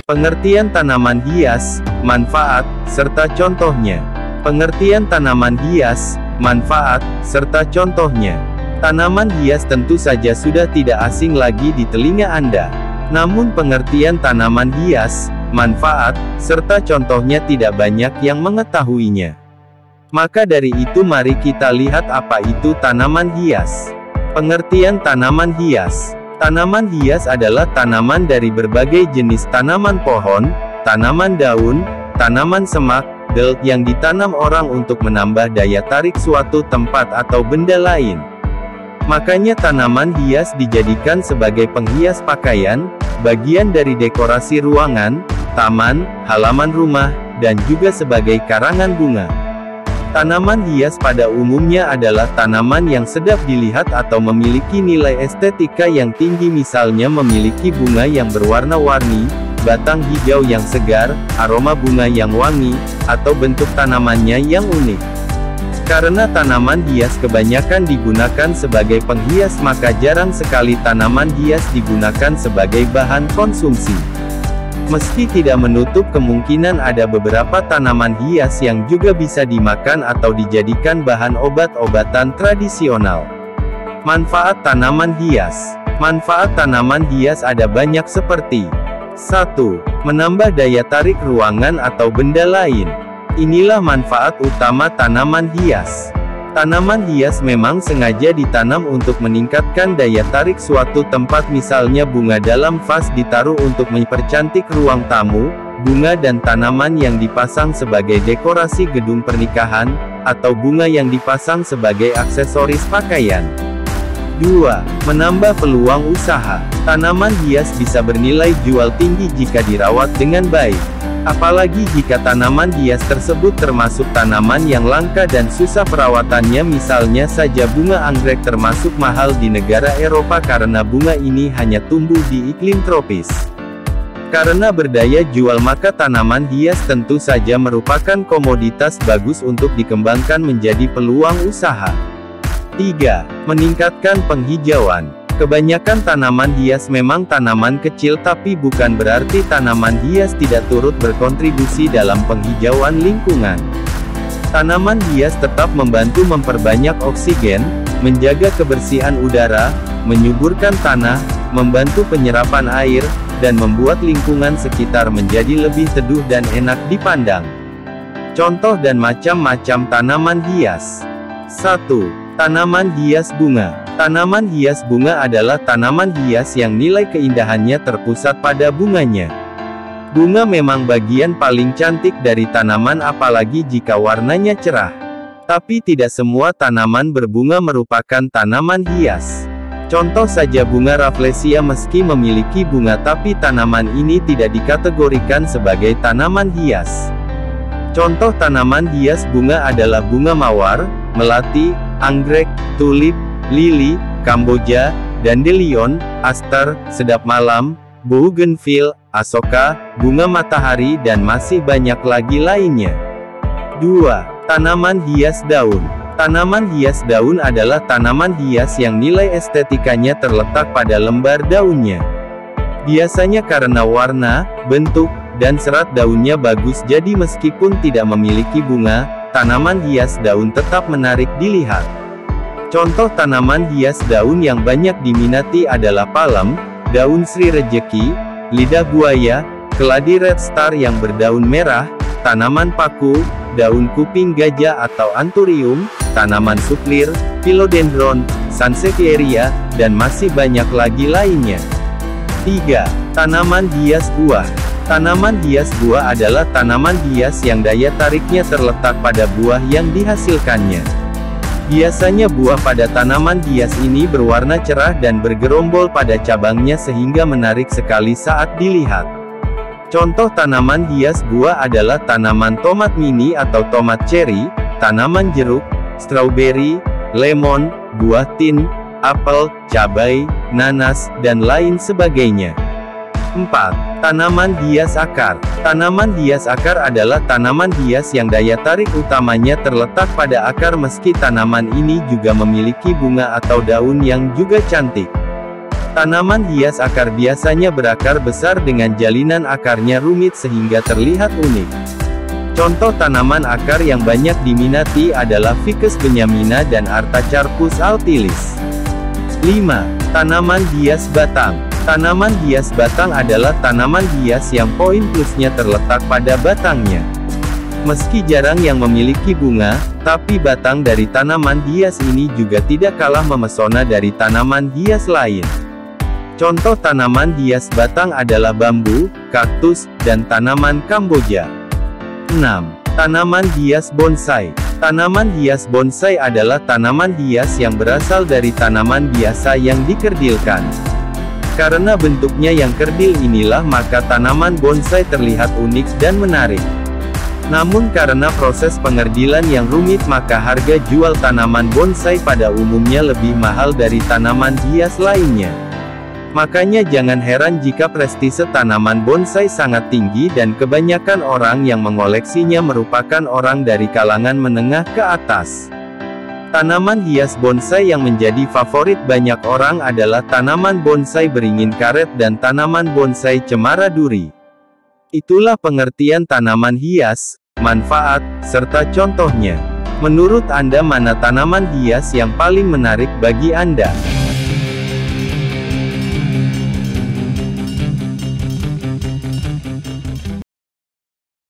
Pengertian tanaman hias, manfaat, serta contohnya. Pengertian tanaman hias, manfaat, serta contohnya. Tanaman hias tentu saja sudah tidak asing lagi di telinga Anda. Namun pengertian tanaman hias, manfaat, serta contohnya tidak banyak yang mengetahuinya. Maka dari itu mari kita lihat apa itu tanaman hias. Pengertian tanaman hias. Tanaman hias adalah tanaman dari berbagai jenis tanaman pohon, tanaman daun, tanaman semak, yang ditanam orang untuk menambah daya tarik suatu tempat atau benda lain. Makanya tanaman hias dijadikan sebagai penghias pakaian, bagian dari dekorasi ruangan, taman, halaman rumah, dan juga sebagai karangan bunga. Tanaman hias pada umumnya adalah tanaman yang sedap dilihat atau memiliki nilai estetika yang tinggi, misalnya memiliki bunga yang berwarna-warni, batang hijau yang segar, aroma bunga yang wangi, atau bentuk tanamannya yang unik. Karena tanaman hias kebanyakan digunakan sebagai penghias, maka jarang sekali tanaman hias digunakan sebagai bahan konsumsi. Meski tidak menutup kemungkinan ada beberapa tanaman hias yang juga bisa dimakan atau dijadikan bahan obat-obatan tradisional. Manfaat tanaman hias. Manfaat tanaman hias ada banyak seperti 1. Menambah daya tarik ruangan atau benda lain. Inilah manfaat utama tanaman hias. Tanaman hias memang sengaja ditanam untuk meningkatkan daya tarik suatu tempat, misalnya bunga dalam vas ditaruh untuk mempercantik ruang tamu, bunga dan tanaman yang dipasang sebagai dekorasi gedung pernikahan, atau bunga yang dipasang sebagai aksesoris pakaian. 2. Menambah peluang usaha. Tanaman hias bisa bernilai jual tinggi jika dirawat dengan baik. Apalagi jika tanaman hias tersebut termasuk tanaman yang langka dan susah perawatannya, misalnya saja bunga anggrek termasuk mahal di negara Eropa karena bunga ini hanya tumbuh di iklim tropis. Karena berdaya jual, maka tanaman hias tentu saja merupakan komoditas bagus untuk dikembangkan menjadi peluang usaha. 3. Meningkatkan penghijauan. Kebanyakan tanaman hias memang tanaman kecil, tapi bukan berarti tanaman hias tidak turut berkontribusi dalam penghijauan lingkungan. Tanaman hias tetap membantu memperbanyak oksigen, menjaga kebersihan udara, menyuburkan tanah, membantu penyerapan air, dan membuat lingkungan sekitar menjadi lebih teduh dan enak dipandang. Contoh dan macam-macam tanaman hias. 1. Tanaman hias bunga. Tanaman hias bunga adalah tanaman hias yang nilai keindahannya terpusat pada bunganya. Bunga memang bagian paling cantik dari tanaman, apalagi jika warnanya cerah. Tapi tidak semua tanaman berbunga merupakan tanaman hias. Contoh saja bunga Rafflesia, meski memiliki bunga tapi tanaman ini tidak dikategorikan sebagai tanaman hias. Contoh tanaman hias bunga adalah bunga mawar, melati, anggrek, tulip, lili, kamboja, dandelion, aster, sedap malam, bougainville, asoka, bunga matahari, dan masih banyak lagi lainnya. 2. Tanaman hias daun. Tanaman hias daun adalah tanaman hias yang nilai estetikanya terletak pada lembar daunnya. Biasanya karena warna, bentuk, dan serat daunnya bagus, jadi meskipun tidak memiliki bunga, tanaman hias daun tetap menarik dilihat. Contoh tanaman hias daun yang banyak diminati adalah palem, daun Sri Rejeki, lidah buaya, keladi red star yang berdaun merah, tanaman paku, daun kuping gajah atau anthurium, tanaman suklir, philodendron, sansevieria, dan masih banyak lagi lainnya. 3. Tanaman hias buah. Tanaman hias buah adalah tanaman hias yang daya tariknya terletak pada buah yang dihasilkannya. Biasanya buah pada tanaman hias ini berwarna cerah dan bergerombol pada cabangnya sehingga menarik sekali saat dilihat. Contoh tanaman hias buah adalah tanaman tomat mini atau tomat cherry, tanaman jeruk, strawberry, lemon, buah tin, apel, cabai, nanas, dan lain sebagainya. 4. Tanaman hias akar. Tanaman hias akar adalah tanaman hias yang daya tarik utamanya terletak pada akar, meski tanaman ini juga memiliki bunga atau daun yang juga cantik. Tanaman hias akar biasanya berakar besar dengan jalinan akarnya rumit sehingga terlihat unik. Contoh tanaman akar yang banyak diminati adalah Ficus benyamina dan Artacarpus altilis. 5. Tanaman hias batang. Tanaman hias batang adalah tanaman hias yang poin plusnya terletak pada batangnya. Meski jarang yang memiliki bunga, tapi batang dari tanaman hias ini juga tidak kalah memesona dari tanaman hias lain. Contoh tanaman hias batang adalah bambu, kaktus, dan tanaman Kamboja. 6. Tanaman hias bonsai. Tanaman hias bonsai adalah tanaman hias yang berasal dari tanaman biasa yang dikerdilkan. Karena bentuknya yang kerdil inilah maka tanaman bonsai terlihat unik dan menarik. Namun karena proses pengerdilan yang rumit maka harga jual tanaman bonsai pada umumnya lebih mahal dari tanaman hias lainnya. Makanya jangan heran jika prestise tanaman bonsai sangat tinggi dan kebanyakan orang yang mengoleksinya merupakan orang dari kalangan menengah ke atas. Tanaman hias bonsai yang menjadi favorit banyak orang adalah tanaman bonsai beringin karet dan tanaman bonsai cemara duri. Itulah pengertian tanaman hias, manfaat, serta contohnya. Menurut Anda mana tanaman hias yang paling menarik bagi Anda?